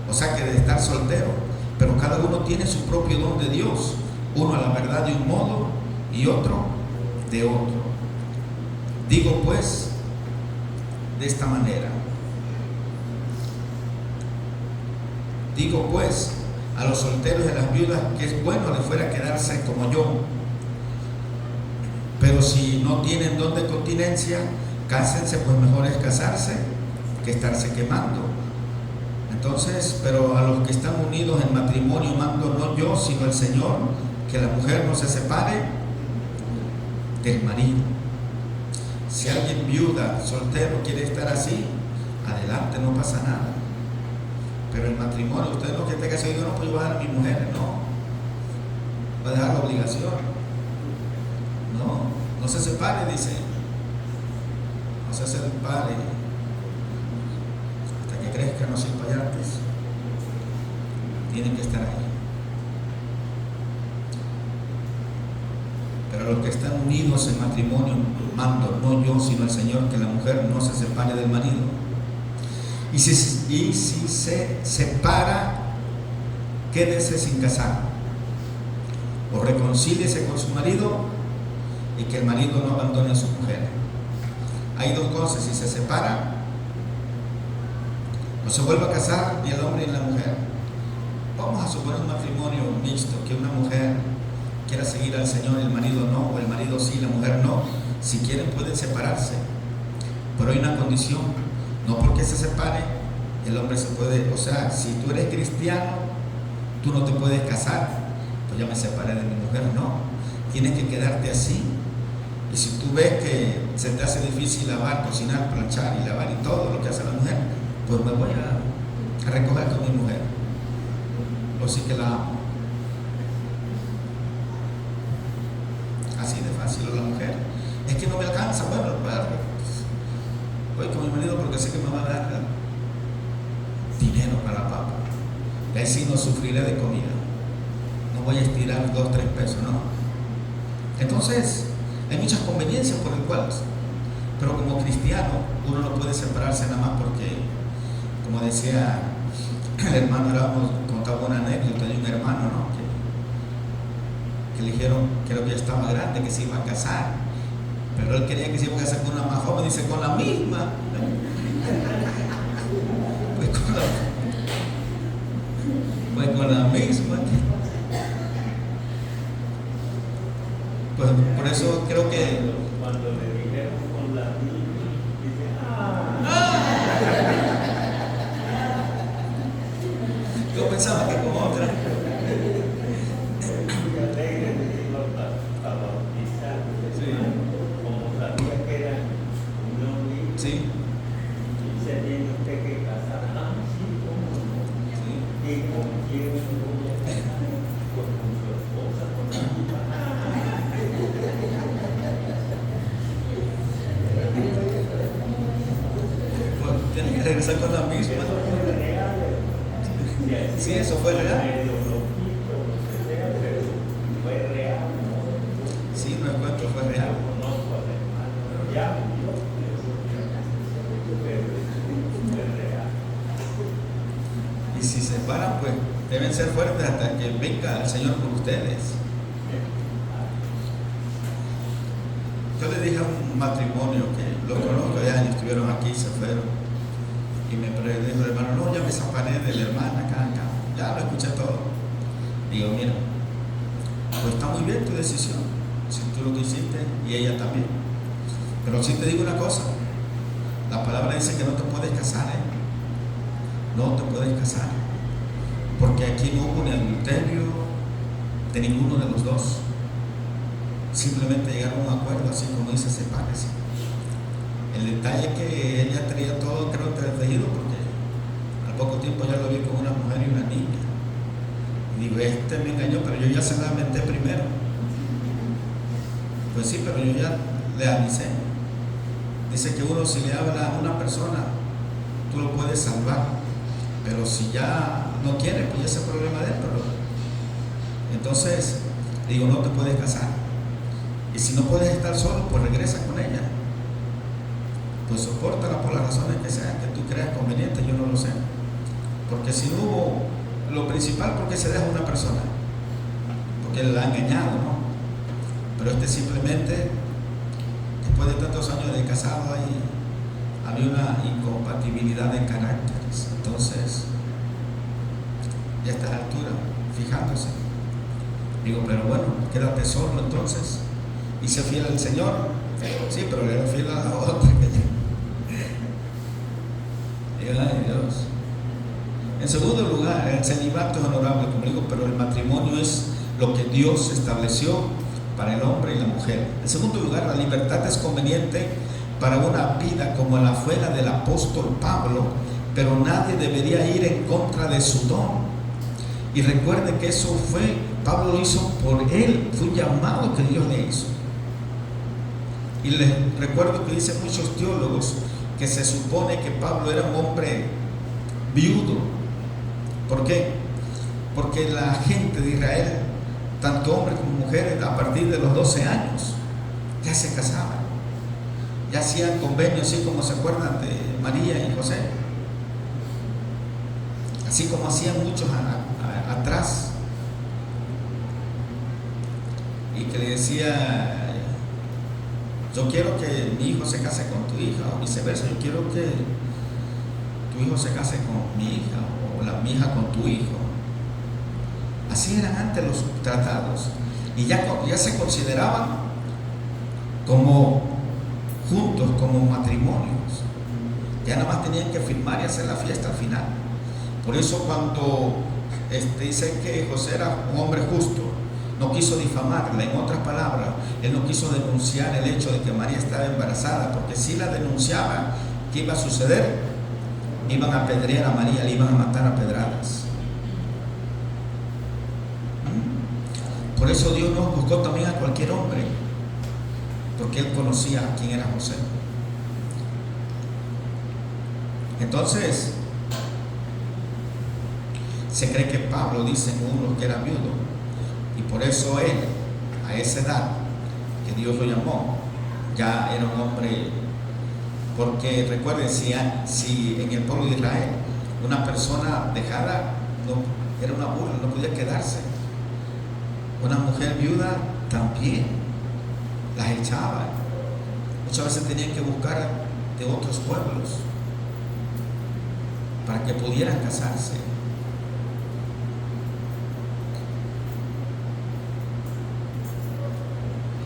o sea que de estar soltero, pero cada uno tiene su propio don de Dios, uno a la verdad de un modo y otro de otro. Digo pues de esta manera, digo pues a los solteros y a las viudas que es bueno les fuera quedarse como yo, pero si no tienen don de continencia, cásense, pues mejor es casarse que estarse quemando. Entonces, pero a los que están unidos en matrimonio mando no yo, sino el Señor, que la mujer no se separe del marido. Si alguien viuda, soltero, quiere estar así, adelante, no pasa nada. Pero el matrimonio, usted no que esté casado, yo no puedo llevar a mi mujer, no. Va a dejar la obligación. No se separe, dice. No se separe hasta que crezca, no sin payates. Tienen que estar ahí. Pero los que están unidos en matrimonio, mando, no yo, sino el Señor, que la mujer no se separe del marido. Y si se separa, quédese sin casar. O reconcíliese con su marido, y que el marido no abandone a su mujer. Hay dos cosas: si se separa, no se vuelve a casar ni el hombre ni la mujer. Vamos a suponer un matrimonio mixto, que una mujer quiera seguir al Señor y el marido no, o el marido sí, la mujer no. Si quieren pueden separarse, pero hay una condición: no porque se separe el hombre se puede, o sea, si tú eres cristiano, tú no te puedes casar, pues ya me separé de mi mujer, no, tienes que quedarte así. Y si tú ves que se te hace difícil lavar, cocinar, planchar y lavar y todo lo que hace la mujer, pues me voy a recoger con mi mujer, o sí que la amo. Así de fácil. O la mujer, es que no me alcanza, bueno, pues, voy con mi marido porque sé que me va a dar dinero para la papa, y ahí sí no sufriré de comida, no voy a estirar 2 o 3 pesos, no. Entonces hay muchas conveniencias por el cual, pero como cristiano uno no puede separarse nada más porque, como decía el hermano, contaba una anécdota de un hermano, ¿no? que le dijeron, creo que ya estaba grande, que se iba a casar, pero él quería que se iba a casar con una más joven, dice, con la misma. Pues con la misma. Pues por eso creo que cuando le dijeron con la misma, dice, yo pensaba que con otra. como sabía que era unión libre, Sí, y se tiene usted que casar. Sí, ¿cómo no? sí. ¿Y con quién voy a casar? Pues con su esposa, con la misma. Pues tiene que regresar con la misma. Sí, eso fue real. Fue real. Sí, no es cuento, fue real. Conozco al hermano, ya murió, pero fue real. Y si se paran, pues deben ser fuertes hasta que venga el Señor por ustedes. Yo le dije a un matrimonio que lo conozco de años, estuvieron aquí, se fueron, y me dijo el hermano, no, ya me separé de la hermana, acá, ya lo escuché todo. Digo, mira, pues está muy bien tu decisión, si tú lo que hiciste y ella también. Pero sí te digo una cosa, la palabra dice que no te puedes casar, no te puedes casar, porque aquí no hubo ni adulterio de ninguno de los dos. Simplemente llegaron a un acuerdo, así como dice, sepárese. El detalle es que ella traía todo, creo, entretejido, porque al poco tiempo ya lo vi con una mujer y una niña. Y digo, este me engañó, pero yo ya se la menté primero. Pues sí, pero yo ya le avisé. Dice que uno, si le habla a una persona, tú lo puedes salvar, pero si ya no quiere, pues ese es el problema de él. Pero entonces digo, no te puedes casar, y si no puedes estar solo, pues regresa con ella, pues soportala por las razones que sean, que tú creas conveniente. Yo no lo sé, porque si no hubo, lo principal, porque se deja una persona, porque la ha engañado, ¿no? Pero simplemente, después de tantos años de casado, había una incompatibilidad de caracteres. Entonces, ya a esta altura, fijándose, digo, pero bueno, quédate solo entonces, y sé fiel al Señor. Sí, pero le era fiel a la otra que ya. Ay, Dios. En segundo lugar, el celibato es honorable, como digo, pero el matrimonio es lo que Dios estableció para el hombre y la mujer. En segundo lugar, la libertad es conveniente para una vida como la fue la del apóstol Pablo, pero nadie debería ir en contra de su don. Y recuerde que eso Pablo lo hizo por él, fue un llamado que Dios le hizo. Y les recuerdo que dicen muchos teólogos que se supone que Pablo era un hombre viudo. ¿Por qué? Porque la gente de Israel, tanto hombres como mujeres, a partir de los 12 años ya se casaban, ya hacían convenios, así como se acuerdan de María y José, así como hacían muchos atrás, y que le decía, yo quiero que mi hijo se case con tu hija, o viceversa, yo quiero que tu hijo se case con mi hija, o mi hija con tu hijo. Así eran antes los tratados, y ya se consideraban como juntos, como matrimonios. Ya nada más tenían que firmar y hacer la fiesta al final. Por eso cuando dice que José era un hombre justo, no quiso difamarla. En otras palabras, él no quiso denunciar el hecho de que María estaba embarazada, porque si la denunciaba, ¿qué iba a suceder? Iban a apedrear a María, le iban a matar a pedradas. Por eso Dios nos buscó también a cualquier hombre, porque Él conocía quién era José. Entonces, se cree que Pablo, dicen unos, que era viudo, y por eso él, a esa edad que Dios lo llamó, ya era un hombre. Porque recuerden, si en el pueblo de Israel una persona dejada era una burla, no podía quedarse. Una mujer viuda también las echaban. Muchas veces tenían que buscar de otros pueblos para que pudieran casarse.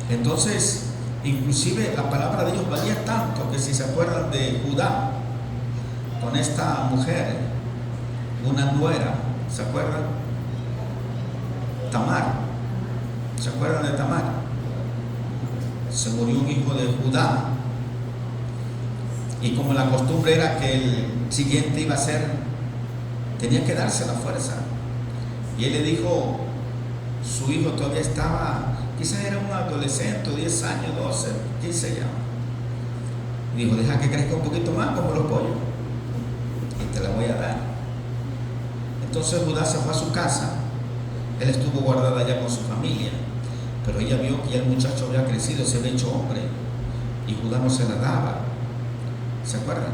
Entonces, inclusive la palabra de Dios valía tanto que, si se acuerdan de Judá con esta mujer, una nuera, ¿se acuerdan? Tamar, ¿se acuerdan de Tamar? Se murió un hijo de Judá, y como la costumbre era que el siguiente iba a ser, tenía que darse la fuerza, y él le dijo, su hijo todavía estaba, quizás era un adolescente, 10 años, 12, 15 ya. Y dijo, deja que crezca un poquito más como los pollos, y te la voy a dar. Entonces Judá se fue a su casa. Él estuvo guardado allá con su familia, pero ella vio que ya el muchacho había crecido, se había hecho hombre, y Judá no se la daba. ¿Se acuerdan?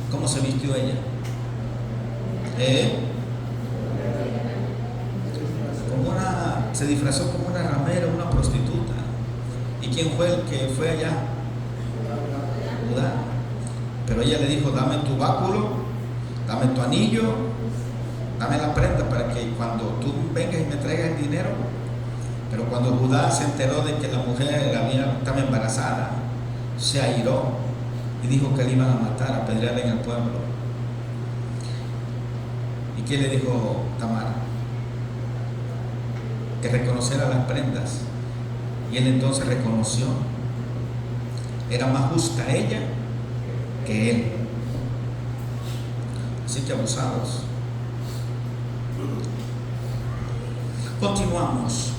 ¿Cómo se vistió ella? Se disfrazó como una ramera, una prostituta. ¿Y quién fue el que fue allá? Judá. Pero ella le dijo, dame tu báculo, dame tu anillo, dame la prenda para que cuando tú vengas y me traigas el dinero. Pero cuando Judá se enteró de que la mujer estaba embarazada, se airó y dijo que le iban a matar, a apedrearla en el pueblo. ¿Y qué le dijo Tamar? Que reconociera las prendas. Y él entonces reconoció. Era más justa ella que él. Así que abusados. Continuamos.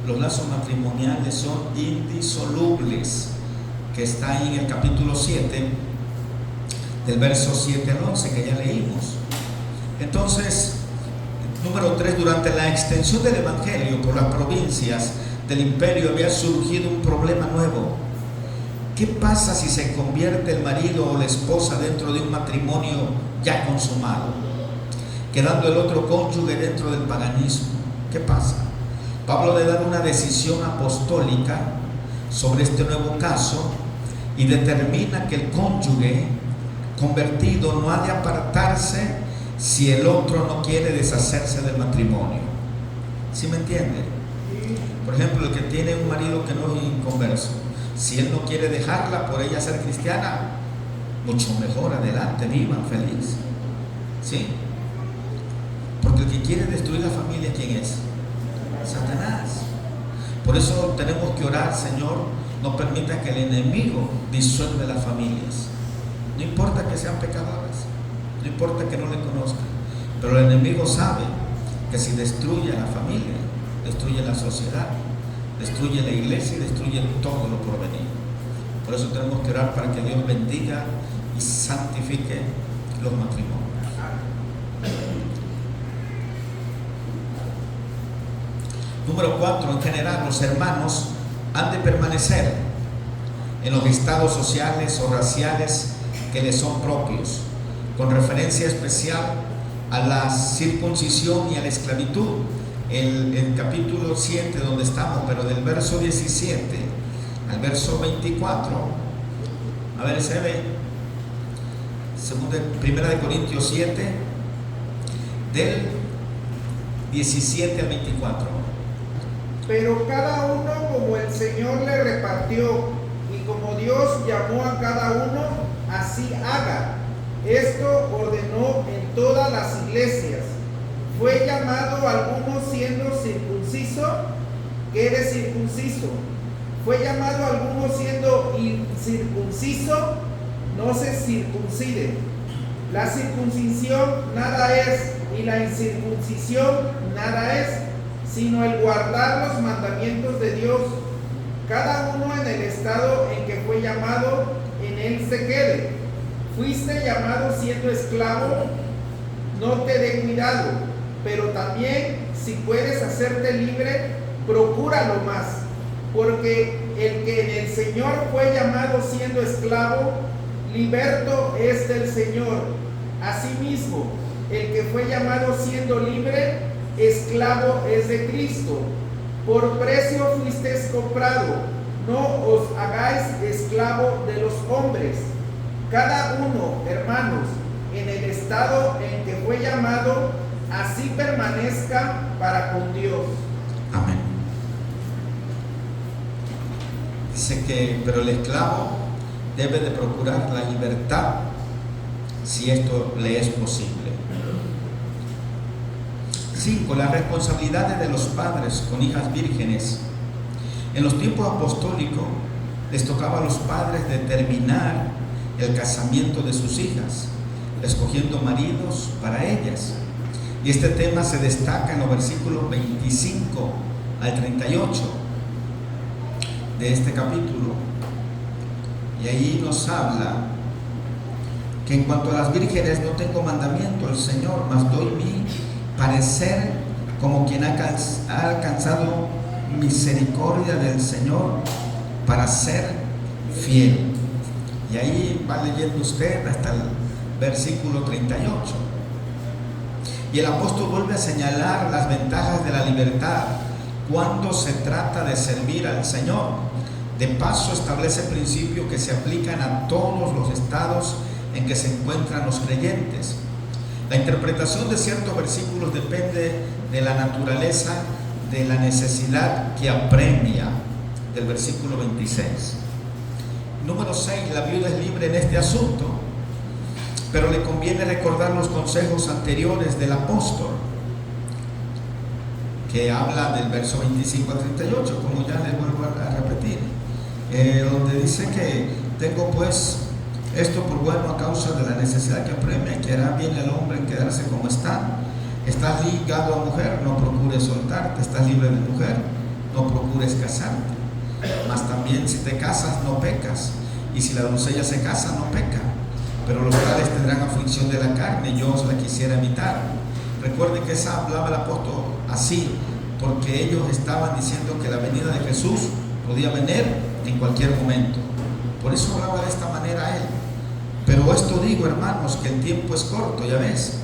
Los lazos matrimoniales son indisolubles. que está ahí en el capítulo 7, del verso 7 al 11, que ya leímos. Entonces, número 3, durante la extensión del Evangelio por las provincias del imperio había surgido un problema nuevo. ¿Qué pasa si se convierte el marido o la esposa dentro de un matrimonio ya consumado, quedando el otro cónyuge dentro del paganismo? ¿Qué pasa? Pablo le da una decisión apostólica sobre este nuevo caso y determina que el cónyuge convertido no ha de apartarse si el otro no quiere deshacerse del matrimonio. ¿Sí me entiende? Por ejemplo, el que tiene un marido que no es inconverso, si él no quiere dejarla por ella ser cristiana, mucho mejor, adelante, vivan feliz. ¿Sí? Porque el que quiere destruir la familia, ¿quién es? Satanás. Por eso tenemos que orar: Señor, no permita que el enemigo disuelva las familias. No importa que sean pecadoras, no importa que no le conozcan, pero el enemigo sabe que si destruye a la familia, destruye la sociedad, destruye la iglesia y destruye todo lo por venir. Por eso tenemos que orar para que Dios bendiga y santifique los matrimonios. Número 4, en general, los hermanos han de permanecer en los estados sociales o raciales que les son propios, con referencia especial a la circuncisión y a la esclavitud. El capítulo 7 donde estamos, pero del verso 17 al verso 24, a ver, se ve, 1 de Corintios 7, del 17 al 24. Pero cada uno como el Señor le repartió, y como Dios llamó a cada uno, así haga. Esto ordenó en todas las iglesias. Fue llamado alguno siendo circunciso, quede circunciso. Fue llamado alguno siendo incircunciso, no se circuncide. La circuncisión nada es, y la incircuncisión nada es, sino el guardar los mandamientos de Dios. Cada uno en el estado en que fue llamado, en él se quede. Fuiste llamado siendo esclavo, no te dé cuidado, pero también si puedes hacerte libre, procúralo más, porque el que en el Señor fue llamado siendo esclavo, liberto es del Señor. Asimismo, el que fue llamado siendo libre, esclavo es de Cristo. Por precio fuisteis comprado, no os hagáis esclavo de los hombres. Cada uno, hermanos, en el estado en que fue llamado, así permanezca para con Dios. Amén. Dice que, pero el esclavo debe de procurar la libertad si esto le es posible. 5. Las responsabilidades de los padres con hijas vírgenes. En los tiempos apostólicos les tocaba a los padres determinar el casamiento de sus hijas, escogiendo maridos para ellas. Y este tema se destaca en los versículos 25 al 38 de este capítulo. Y ahí nos habla que en cuanto a las vírgenes no tengo mandamiento el Señor, mas doy mi parecer como quien ha alcanzado misericordia del Señor para ser fiel. Y ahí va leyendo usted hasta el versículo 38. Y el apóstol vuelve a señalar las ventajas de la libertad cuando se trata de servir al Señor. De paso, establece principios que se aplican a todos los estados en que se encuentran los creyentes. La interpretación de ciertos versículos depende de la naturaleza de la necesidad que apremia, del versículo 26. Número 6. La viuda es libre en este asunto, pero le conviene recordar los consejos anteriores del apóstol, que habla del verso 25 al 38, como ya les vuelvo a repetir, donde dice que tengo pues esto por bueno a causa de la necesidad que apremia, que hará bien el hombre en quedarse como está. Estás ligado a mujer, no procures soltarte. Estás libre de mujer, no procures casarte. Mas también si te casas, no pecas. y si la doncella se casa no peca, pero los tales tendrán aflicción de la carne, yo os la quisiera evitar. Recuerden que esa hablaba el apóstol así, porque ellos estaban diciendo que la venida de Jesús podía venir en cualquier momento. Por eso hablaba de esta manera él. Pero esto digo, hermanos, que el tiempo es corto, ya ves.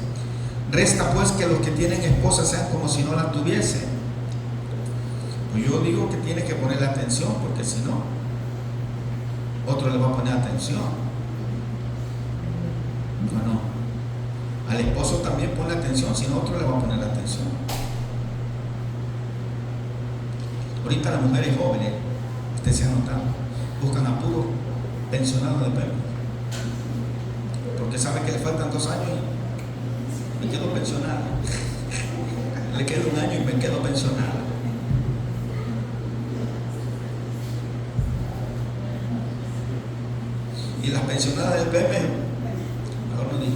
Resta pues que los que tienen esposa sean como si no la tuviesen. Pues yo digo que tiene que ponerle atención, porque si no, otro le va a poner atención. No. Al esposo también pone atención, si no, otro le va a poner atención. Ahorita las mujeres jóvenes, usted se ha notado, buscan a puro pensionado de perro, porque sabe que le faltan 2 años y me quedo pensionado. Le queda 1 año y me quedo pensionado. Y las pensionadas del PP, mejor no digo.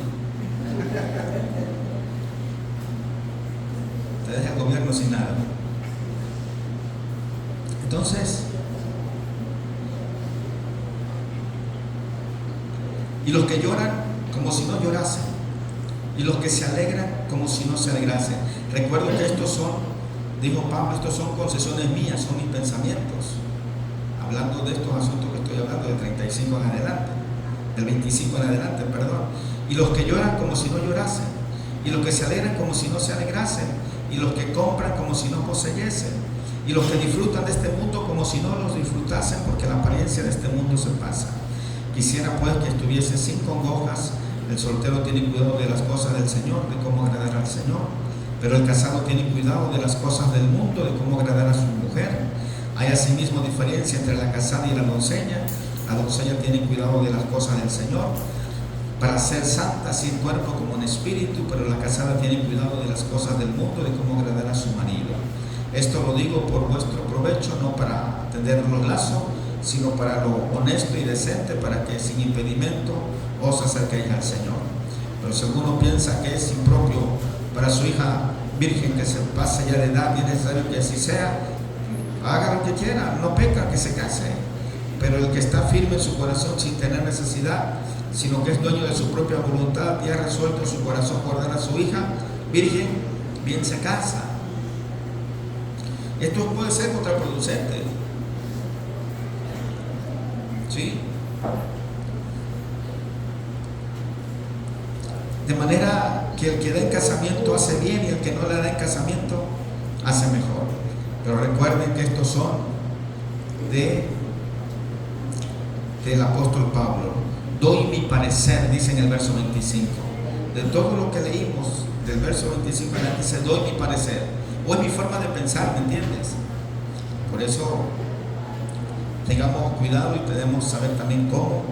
Te deja el gobierno sin nada. Entonces, y los que lloran como si no llorasen, y los que se alegran como si no se alegrasen. Recuerdo que estos son, dijo Pablo, estos son concesiones mías, son mis pensamientos. Hablando de estos asuntos que estoy hablando, del 35 en adelante, del 25 en adelante, perdón. Y los que lloran como si no llorasen, y los que se alegran como si no se alegrasen, y los que compran como si no poseyesen, y los que disfrutan de este mundo como si no los disfrutasen, porque la apariencia de este mundo se pasa. Quisiera pues que estuviese sin congojas. El soltero tiene cuidado de las cosas del Señor, de cómo agradar al Señor, pero el casado tiene cuidado de las cosas del mundo, de cómo agradar a su mujer. Hay asimismo diferencia entre la casada y la doncella. La doncella tiene cuidado de las cosas del Señor, para ser santa, así en cuerpo como en espíritu, pero la casada tiene cuidado de las cosas del mundo, de cómo agradar a su marido. Esto lo digo por vuestro provecho, no para tender los lazos, sino para lo honesto y decente, para que sin impedimento os acerquéis al Señor. Pero si alguno piensa que es impropio para su hija virgen que se pase ya de edad y es necesario que así sea, haga lo que quiera, no peca, que se case. Pero el que está firme en su corazón sin tener necesidad, sino que es dueño de su propia voluntad y ha resuelto en su corazón guardar a su hija virgen, bien se casa. Esto puede ser contraproducente, ¿sí? De manera que el que da en casamiento hace bien y el que no le da en casamiento hace mejor. Pero recuerden que estos son del apóstol Pablo. Doy mi parecer, dice en el verso 25. De todo lo que leímos, del verso 25 adelante, dice, doy mi parecer. O es mi forma de pensar, ¿me entiendes? Por eso tengamos cuidado y debemos saber también cómo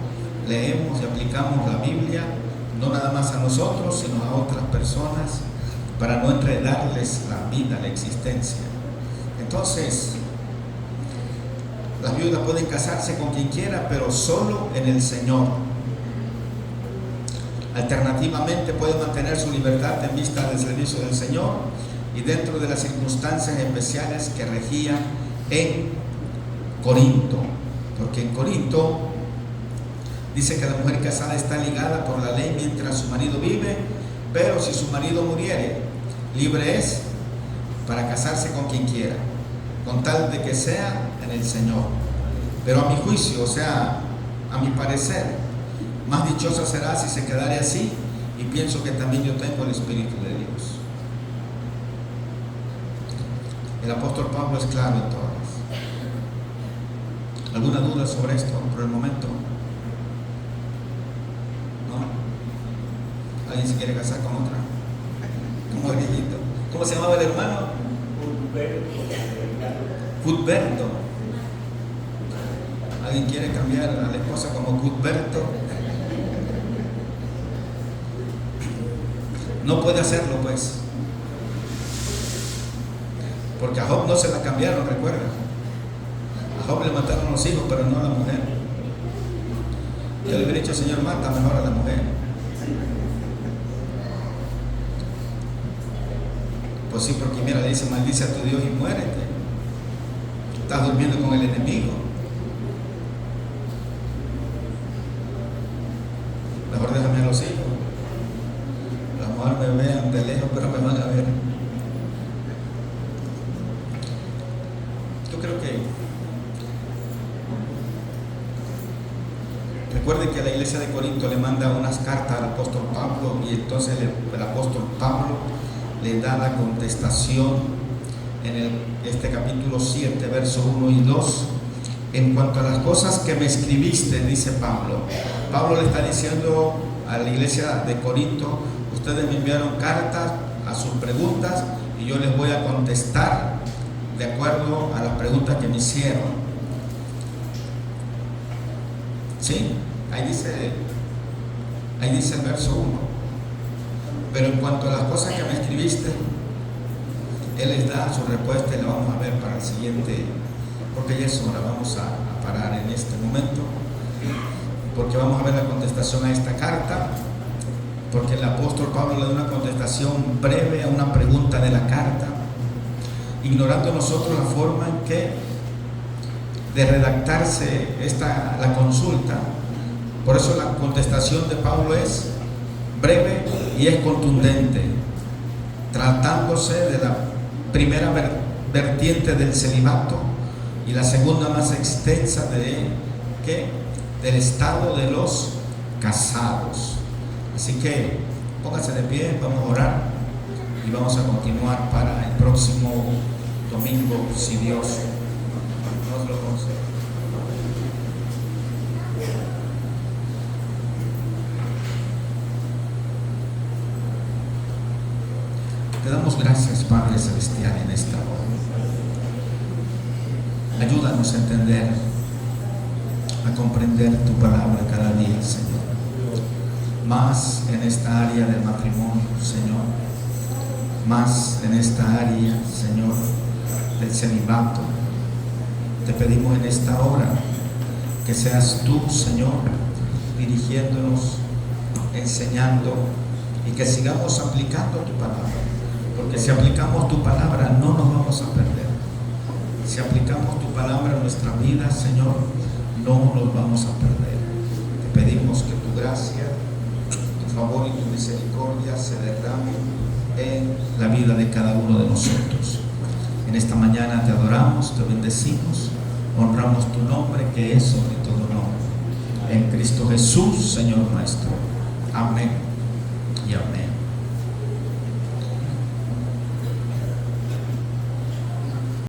leemos y aplicamos la Biblia, no nada más a nosotros, sino a otras personas, para no enredarles la vida, la existencia. Entonces, las viudas pueden casarse con quien quiera, pero solo en el Señor. Alternativamente pueden mantener su libertad en vista del servicio del Señor y dentro de las circunstancias especiales que regían en Corinto. Porque en Corinto dice que la mujer casada está ligada por la ley mientras su marido vive, pero si su marido muriere, libre es para casarse con quien quiera, con tal de que sea en el Señor. Pero a mi juicio, o sea, a mi parecer, más dichosa será si se quedare así, y pienso que también yo tengo el Espíritu de Dios. El apóstol Pablo es claro en todas. ¿Alguna duda sobre esto por el momento? ¿No? ¿Alguien se quiere casar con otra? ¿Cómo es viejito? ¿Cómo se llamaba el hermano? Cudberto. ¿Alguien quiere cambiar a la esposa como Cudberto? No puede hacerlo, pues. Porque a Job no se la cambiaron, recuerda. A Job le mataron los hijos, pero no a la mujer. Yo le hubiera dicho, Señor, mata mejor a la mujer. Pues sí, porque mira, le dice, maldice a tu Dios y muérete. Estás durmiendo con el enemigo. también a los hijos. Las mujeres me vean de lejos, pero me van a ver. Yo creo que recuerden que la iglesia de Corinto le manda unas cartas al apóstol Pablo, y entonces el apóstol Pablo le da la contestación en este capítulo 7, versos 1 y 2. En cuanto a las cosas que me escribiste, dice Pablo. Pablo le está diciendo a la iglesia de Corinto: ustedes me enviaron cartas a sus preguntas y yo les voy a contestar de acuerdo a las preguntas que me hicieron. ¿Sí? Ahí dice el verso 1. Pero en cuanto a las cosas que me escribiste, él les da su respuesta y la vamos a ver para el siguiente, porque ya es hora. Vamos a parar en este momento, porque vamos a ver la contestación a esta carta, porque el apóstol Pablo le da una contestación breve a una pregunta de la carta, ignorando nosotros la forma en que de redactarse la consulta. Por eso la contestación de Pablo es breve y es contundente, tratándose de la primera vertiente del celibato y la segunda más extensa del estado de los casados. Así que pónganse de pie, vamos a orar y vamos a continuar para el próximo domingo, si Dios nos lo concede. Te damos gracias, Padre Celestial, en esta hora. Ayúdanos a entender, a comprender tu palabra cada día, Señor. Más en esta área del matrimonio, Señor. Más en esta área, Señor, del celibato. Te pedimos en esta hora que seas tú, Señor, dirigiéndonos, enseñando, y que sigamos aplicando tu palabra. Porque si aplicamos tu palabra no nos vamos a perder. Si aplicamos tu palabra en nuestra vida, Señor, no nos vamos a perder. Te pedimos que tu gracia, tu favor y tu misericordia se derramen en la vida de cada uno de nosotros. En esta mañana te adoramos, te bendecimos, honramos tu nombre, que es sobre todo nombre. En Cristo Jesús, Señor nuestro. Amén y amén.